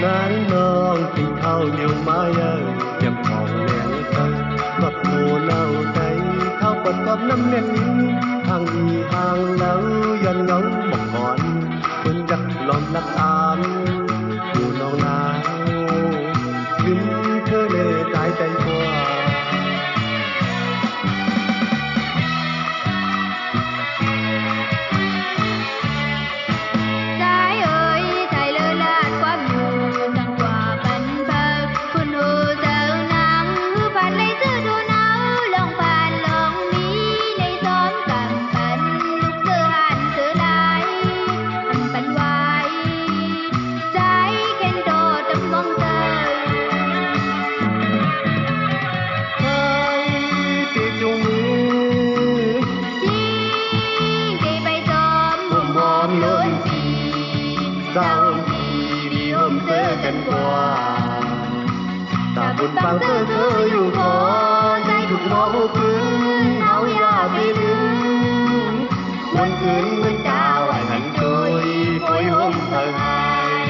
นางน้องกินข้าวเหนียวมาเยอะยำของแหลงเตยก็โผล่เน่าใจเข้าปดกับน้ำเม็ดห่างอีห่างแล้วย้อนเงาบอกก่อนคนจักลมลักตามอยู่น้องนางขึ้นเธอเล่ใจใจกว่าเจ้าที่นิยมเจอกันกว่าแต่บุญบางเธอเคยอยู่ก่อนใจถูกมองคืนเขาอยากไปลืมวันคืนเหมือนดาวไอ้หันจุยโปรยห่มเธอหาย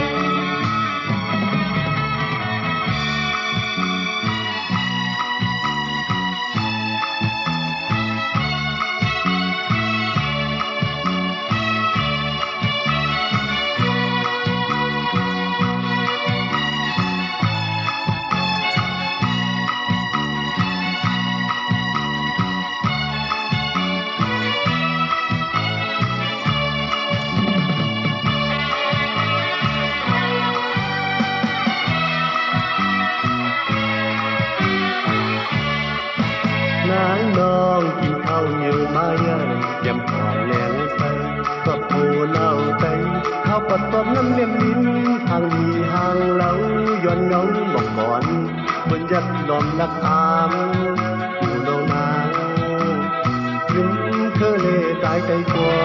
นางน้องกินข้าวเหนียวมาเยอะยำผ่อนแหลงใส่ก็โผล่เน่าใจข้าวปัดตบน้ำเลี้ยงลิ้นห่างมีห่างเล้าย้อนเงาบอกก่อนบนยัดลมนักตามอยู่น้องนางยิ้มเธอเล่ใจใจกว่า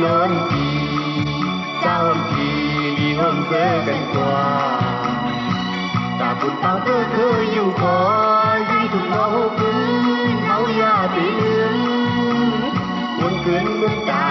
ย้อนทีเจ้าทีนิยมเจอกันกว่าแต่บุญตาเธอเคยอยู่คอยยิ่งถูกมองคืนเขาอยากไปลืมวนคืนเมืองตา